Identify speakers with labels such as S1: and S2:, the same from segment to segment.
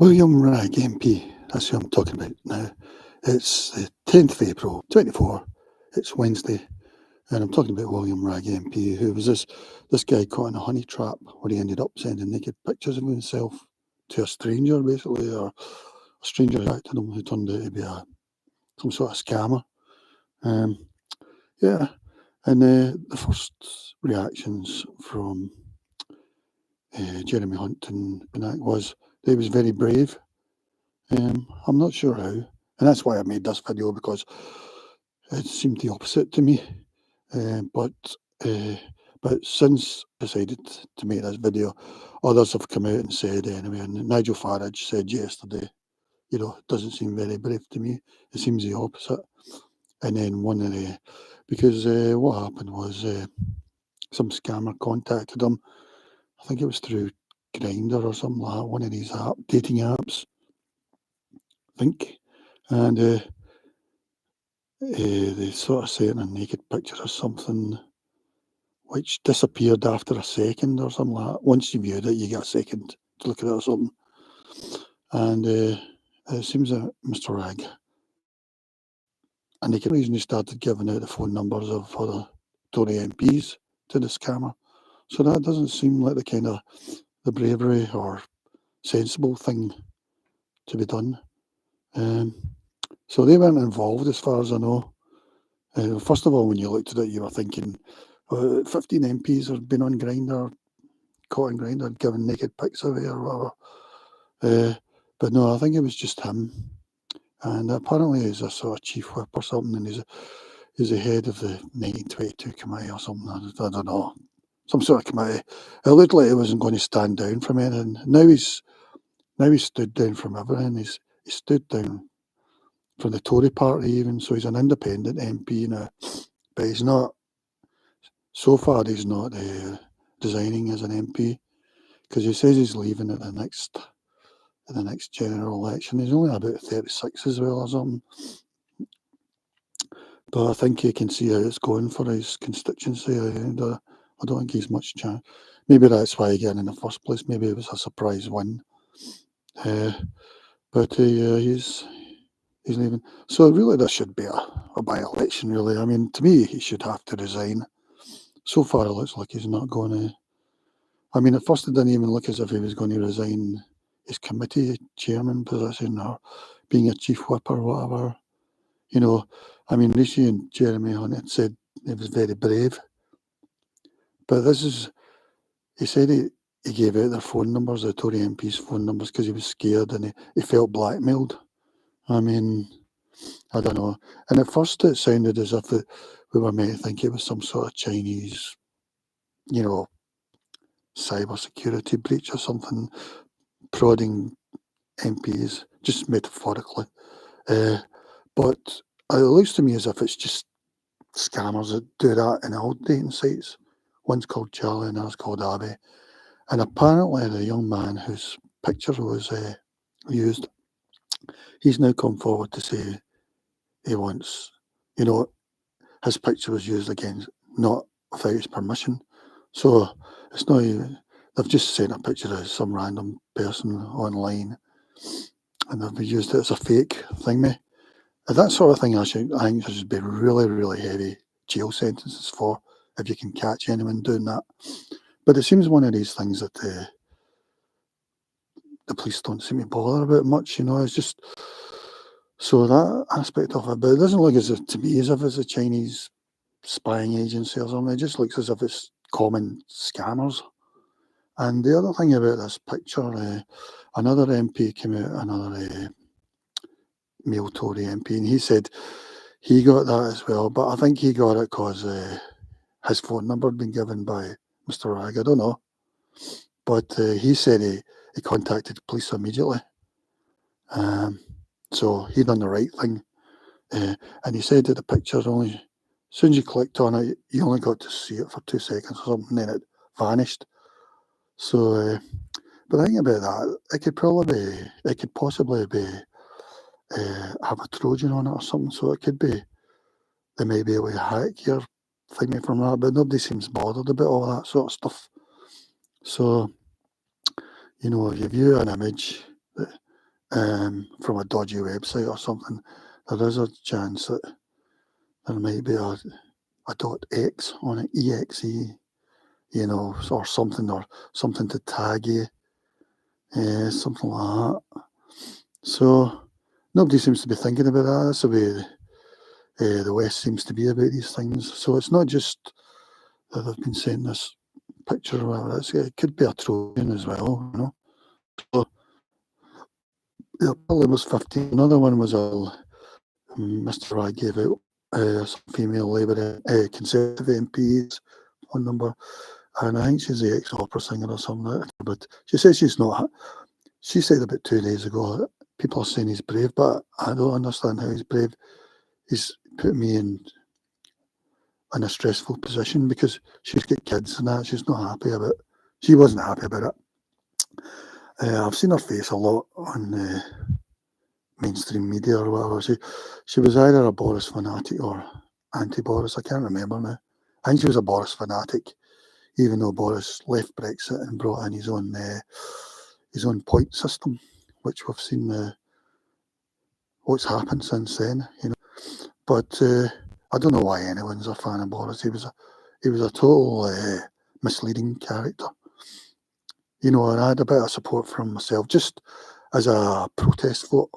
S1: William Wragg MP, that's who I'm talking about now. It's the 10th of April 24, it's Wednesday, and I'm talking about William Wragg MP, who was this guy caught in a honey trap where he ended up sending naked pictures of himself to a stranger, basically, or a stranger to him who turned out to be some sort of scammer. Yeah, and the first reactions from Jeremy Hunt and that was that he was very brave. I'm not sure how, and that's why I made this video, because it seemed the opposite to me. But since I decided to make this video, others have come out and said anyway, and Nigel Farage said yesterday, it doesn't seem very brave to me. It seems the opposite. And then because what happened was some scammer contacted him. I think it was through Grindr or something like that, one of these dating apps, I think. And they sort of sent a naked picture or something, which disappeared after a second or something like that. Once you viewed it, you get a second to look at it or something. And it seems that Mr. Wragg, and the reason he started giving out the phone numbers of other Tory MPs to the scammer. So that doesn't seem like the bravery or sensible thing to be done. So they weren't involved as far as I know. First of all, when you looked at it, you were thinking 15 MPs have been on Grindr, caught on Grindr, giving naked pics away or whatever. But no, I think it was just him. And apparently he's a sort of chief whip or something, and he's the head of the 1922 committee or something. I don't know, some sort of committee. It looked like he wasn't going to stand down from anything. Now he's stood down from everything. He stood down from the Tory party even, so he's an independent MP now. But he's not, so far he's not resigning as an MP, because he says he's leaving at the next general election. He's only about 36 as well or something. But I think he can see how it's going for his constituency. I don't think he's much chance. Maybe that's why he got in the first place. Maybe it was a surprise win. But he's leaving. So really this should be a by-election, really. I mean, to me, he should have to resign. So far it looks like he's not going to. I mean, at first it didn't even look as if he was going to resign his committee chairman position or being a chief whip or whatever. I mean, Rishi and Jeremy Hunt had said he was very brave. But he said he gave out their phone numbers, the Tory MP's phone numbers, because he was scared and he felt blackmailed. I mean, I don't know. And at first it sounded as if we were meant to think it was some sort of Chinese, cyber security breach or something, prodding MPs, just metaphorically. But it looks to me as if it's just scammers that do that in old dating sites. One's called Charlie and one's called Abby. And apparently the young man whose picture was used, he's now come forward to say he wants, his picture was used again, not without his permission. So it's not even, they've just sent a picture of some random person online and they've used it as a fake thingy. And that sort of thing, I think there should be really, really heavy jail sentences for, if you can catch anyone doing that. But it seems one of these things that the police don't seem to bother about much, it's just, so that aspect of it. But it doesn't look as if, to me, as if it's a Chinese spying agency or something. It just looks as if it's common scammers. And the other thing about this picture, another MP came out, another male Tory MP, and he said he got that as well, but I think he got it because his phone number had been given by Mr. Wragg. I don't know. But he said he contacted police immediately. So he done the right thing. And he said that the picture only, as soon as you clicked on it, you only got to see it for 2 seconds or something, then it vanished. So, but the thing about that, it could possibly be, have a Trojan on it or something, so it could be, they may be able to hack your thingy from that, but nobody seems bothered about all that sort of stuff. So, if you view an image from a dodgy website or something, there is a chance that there might be a .x on it, exe, or something to tag you, something like that. So nobody seems to be thinking about that. That's the way the West seems to be about these things. So it's not just that they've been sent this picture or whatever. It could be a Trojan as well, So yeah, probably was 15. Another one was Mr. Wragg gave out some female Labour Conservative MP's phone number, and I think she's the ex-opera singer or something like that. But she says she's not. She said about 2 days ago that people are saying he's brave, but I don't understand how he's brave. He's put me in a stressful position because she's got kids and that. She wasn't happy about it. I've seen her face a lot on mainstream media or whatever. She was either a Boris fanatic or anti-Boris. I can't remember now. I think she was a Boris fanatic, even though Boris left Brexit and brought in his own point system, which we've seen what's happened since then. But I don't know why anyone's a fan of Boris. He was a total misleading character. And I had a bit of support from myself, just as a protest vote,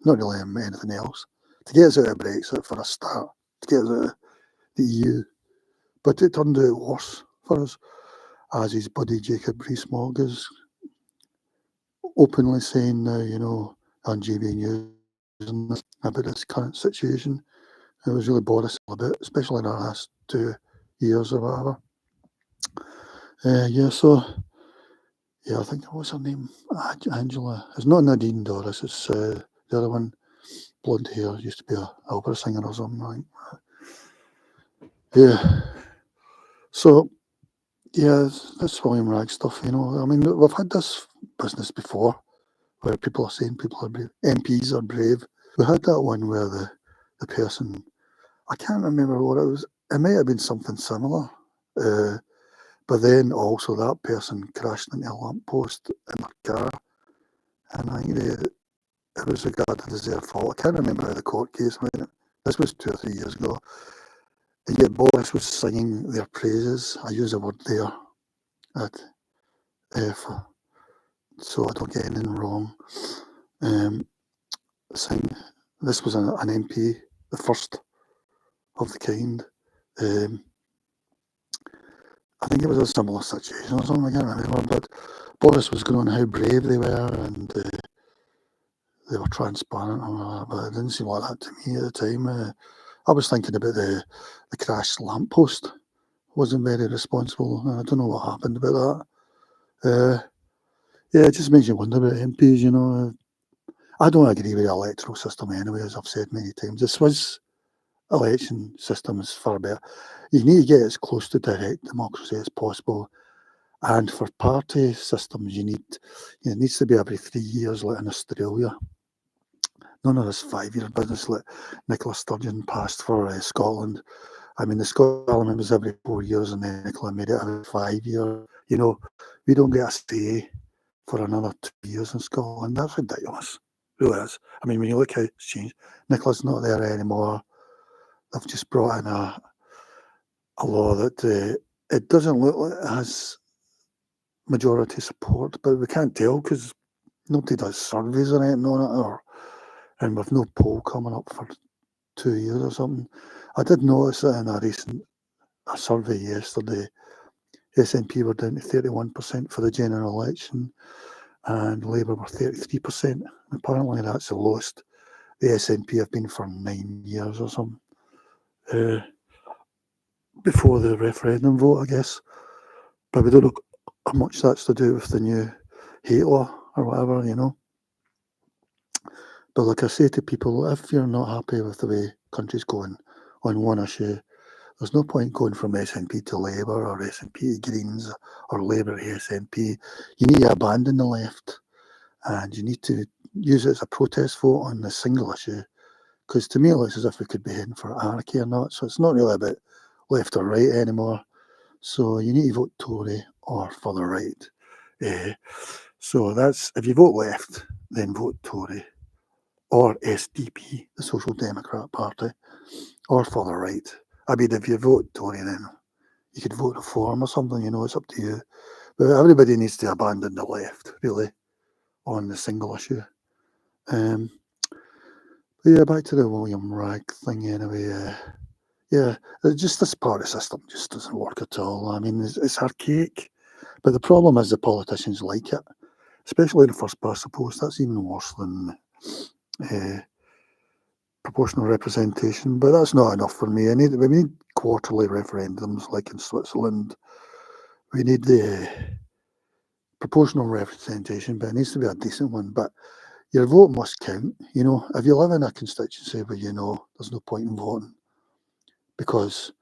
S1: not really anything else, to get us out of Brexit for a start, to get us out of the EU. But it turned out worse for us, as his buddy Jacob Rees-Mogg is openly saying now, on GB News about this current situation. It was really Boris a bit, especially in the last 2 years or whatever. I think what's her name? Angela. It's not Nadine Dorris. It's the other one, blonde hair, used to be an opera singer or something. I think. Yeah. So this William Wragg stuff. I mean, we've had this business before, where people are saying people are brave. MPs are brave. We had that one where the person, I can't remember what it was. It might have been something similar. But then also that person crashed into a lamppost in their car, and I think it was regarded as their fault. I can't remember how the court case went. This was 2 or 3 years ago. And yet Boris was singing their praises. I use the word there, so I don't get anything wrong. This was an MP, the first of the kind. I think it was a similar situation or something, I can't remember, but Boris was going on how brave they were and they were transparent and all that, but it didn't seem like that to me at the time. I was thinking about the crashed lamppost. Wasn't very responsible. I don't know what happened about that. It just makes you wonder about MPs, I don't agree with the electoral system anyway, as I've said many times. The Swiss election system is far better. You need to get as close to direct democracy as possible. And for party systems, it needs to be every 3 years, like in Australia. None of this 5-year business like Nicola Sturgeon passed for Scotland. I mean, the Scottish Parliament was every 4 years, and then Nicola made it every 5 years. We don't get a stay for another 2 years in Scotland. That's ridiculous. It really is. I mean, when you look how it's changed, Nicola's not there anymore. They've just brought in a law that it doesn't look like it has majority support, but we can't tell because nobody does surveys or anything on it, and with no poll coming up for 2 years or something. I did notice that in a recent survey yesterday, SNP were down to 31% for the general election, and Labour were 33%. Apparently, that's the lowest the SNP have been for 9 years or something. Before the referendum vote, I guess. But we don't know how much that's to do with the new hate law or whatever, But like I say to people, if you're not happy with the way country's going on one issue, there's no point going from SNP to Labour or SNP to Greens or Labour to SNP. You need to abandon the left and you need to use it as a protest vote on the single issue. Because to me, it looks as if we could be heading for anarchy or not. So it's not really about left or right anymore. So you need to vote Tory or for the right. So that's, if you vote left, then vote Tory, or SDP, the Social Democrat Party, or further right. I mean, if you vote Tory, then you could vote Reform or something, it's up to you. But everybody needs to abandon the left, really, on the single issue. But yeah, back to the William Wragg thing anyway. Yeah, just this party system just doesn't work at all. I mean, it's archaic, but the problem is the politicians like it, especially the first past the post. That's even worse than proportional representation, but that's not enough for me. We need quarterly referendums like in Switzerland. We need the proportional representation, but it needs to be a decent one. But your vote must count. If you live in a constituency where there's no point in voting because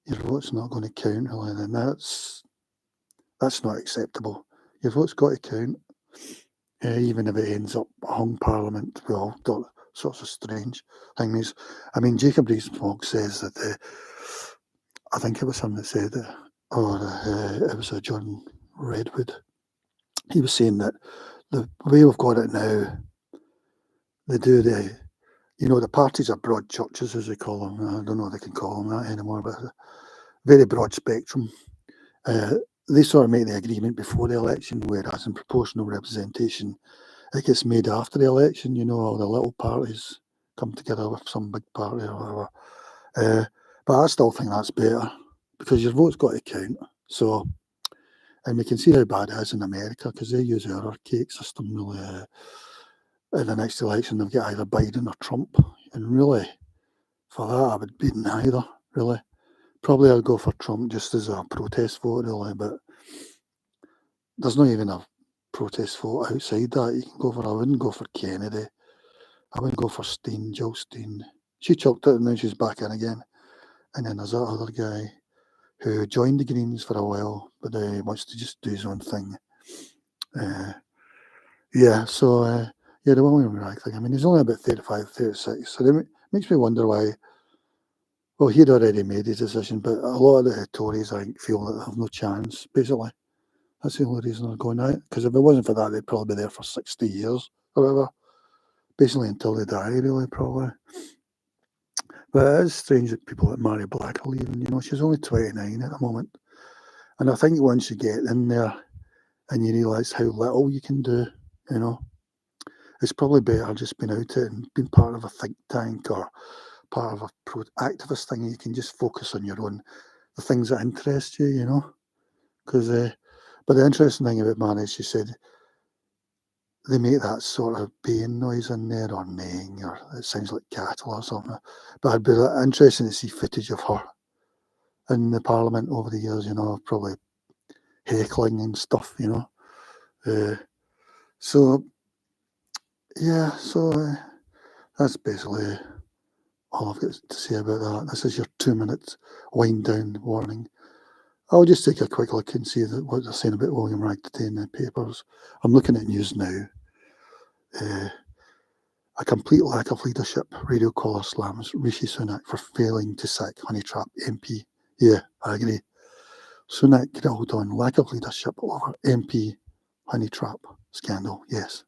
S1: your vote's not going to count, really, then that's not acceptable. Your vote's got to count, even if it ends up hung parliament with all sorts of strange things. I mean, Jacob Rees-Mogg says that I think it was him that said it, or it was John Redwood. He was saying that the way we've got it now, they do the parties are broad churches, as they call them. I don't know if they can call them that anymore, but a very broad spectrum. They sort of make the agreement before the election, whereas in proportional representation, it gets made after the election. All the little parties come together with some big party or whatever. But I still think that's better because your vote's got to count. So, and we can see how bad it is in America because they use our archaic system really. In the next election, they've got either Biden or Trump, and really, for that, I would be neither. Really, probably I'd go for Trump just as a protest vote, really. But there's not even a protest vote outside that you can go for. I wouldn't go for Kennedy. I wouldn't go for Jill Stein. She chucked it and now she's back in again. And then there's that other guy who joined the Greens for a while, but he wants to just do his own thing. The William Wragg thing, I mean, he's only about 35, 36, so it makes me wonder why. Well, he'd already made his decision, but a lot of the Tories, I think, feel that they have no chance, basically. That's the only reason they're going out, because if it wasn't for that, they'd probably be there for 60 years or whatever, basically until they die, really, probably. But it is strange that people like Mary Black are leaving. She's only 29 at the moment. And I think once you get in there and you realise how little you can do, it's probably better just being out it and being part of a think tank or part of a activist thing. You can just focus on the things that interest you, because but the interesting thing about Mary, she said, they make that sort of baying noise in there or neighing, or it sounds like cattle or something. But it'd be interesting to see footage of her in the Parliament over the years, probably heckling and stuff, that's basically all I've got to say about that. This is your 2 minutes wind down warning. I'll just take a quick look and see what they're saying about William Wragg today in the papers. I'm looking at news now. A complete lack of leadership. Radio caller slams Rishi Sunak for failing to sack Honeytrap MP. Yeah, I agree. Sunak grilled on lack of leadership over MP Honeytrap scandal. Yes.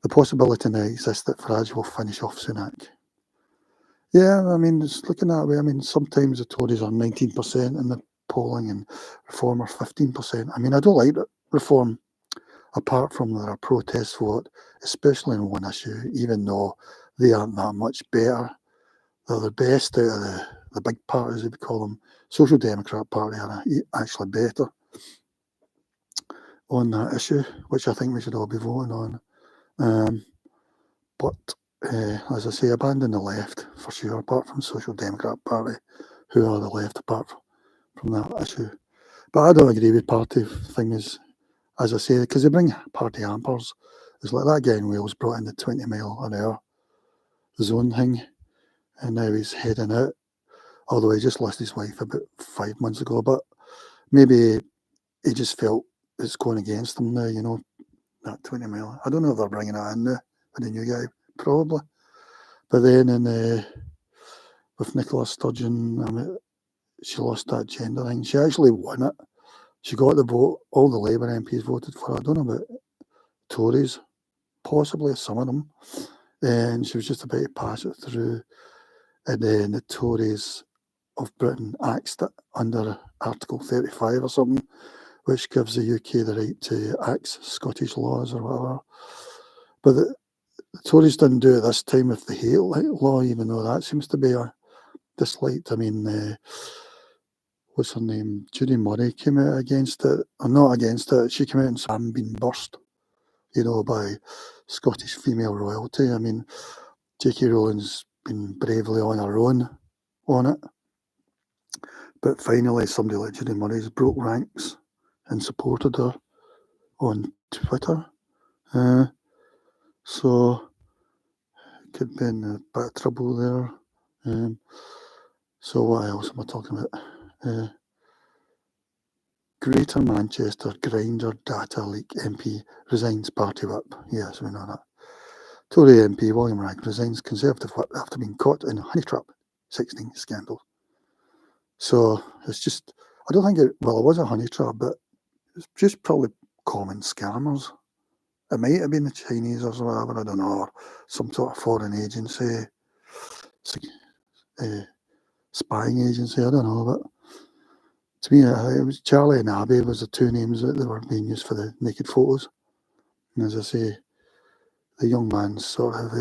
S1: The possibility now exists that Farage will finish off Sunak. Yeah, I mean, it's looking that way. I mean, sometimes the Tories are 19% in the polling and Reform are 15%. I mean, I don't like Reform apart from their protest vote, especially on one issue, even though they aren't that much better. They're the best out of the big parties, if we call them. Social Democrat Party are actually better on that issue, which I think we should all be voting on. But as I say, abandon the left for sure, apart from Social Democrat Party, who are the left apart from that issue. But I don't agree with party things, as I say, because they bring party hampers. It's like that guy in Wales brought in the 20 mile an hour zone thing, and now he's heading out, although he just lost his wife about 5 months ago. But maybe he just felt it's going against him now, that 20 mile. I don't know if they're bringing it in now with the new guy, probably. But then with Nicola Sturgeon, I mean, she lost that gender thing. She actually won it. She got the vote. All the Labour MPs voted for her. I don't know about Tories. possibly some of them, and she was just about to pass it through, and then the Tories of Britain axed it under Article 35 or something, which gives the UK the right to axe Scottish laws or whatever. But the Tories didn't do it this time with the hate law, even though that seems to be disliked. I mean, what's her name? Judy Murray came out against it, or not against it. She came out and said, "I'm being burst, by Scottish female royalty." I mean, J.K. Rowling's been bravely on her own on it, but finally somebody like Judy Murray's broke ranks and supported her on Twitter. So could be in a bit of trouble there. So what else am I talking about? Greater Manchester Grinder Data Leak MP resigns party whip. Yes, we know that. Tory MP William Wragg resigns Conservative whip after being caught in a honey trap 16 scandal. So it's just, I don't think it was a honey trap, but it's just probably common scammers. It might have been the Chinese or whatever, I don't know, or some sort of foreign agency, spying agency, I don't know, but to me, it was Charlie and Abby was the two names that they were being used for the naked photos. And as I say, the young man sort of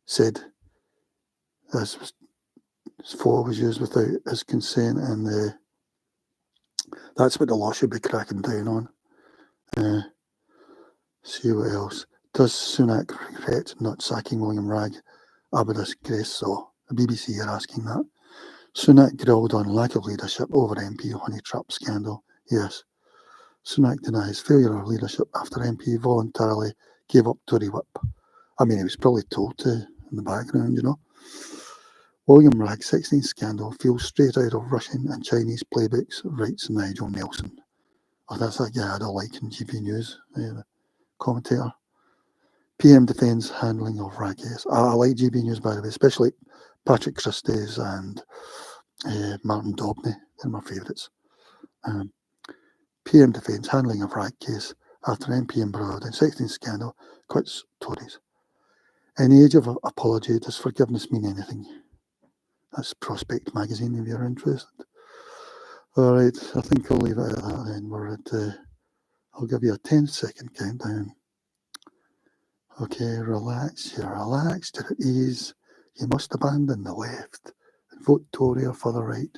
S1: said his photo was used without his consent, and that's what the law should be cracking down on. See what else. Does Sunak regret not sacking William Wragg? Aberdus Grace Saw. The BBC are asking that. Sunak grilled on lack of leadership over MP honey trap scandal. Yes. Sunak denies failure of leadership after MP voluntarily gave up Tory whip. I mean, he was probably told to in the background, William Wragg 16 scandal feels straight out of Russian and Chinese playbooks, writes Nigel Nelson. Oh, that's that guy I don't like in GB News, the commentator. PM defends handling of Wragg case. I like GB News, by the way, especially Patrick Christie's and Martin Dobney. They're my favourites. PM defends handling of Wragg case after MP embroiled in 16 scandal, quits Tories. In the age of apology, does forgiveness mean anything? That's Prospect magazine if you're interested. All right, I think I'll leave it at that then. We're at, I'll give you a 10-second countdown. Okay, relax, you're relaxed, you're at ease. You must abandon the left and vote Tory or further right.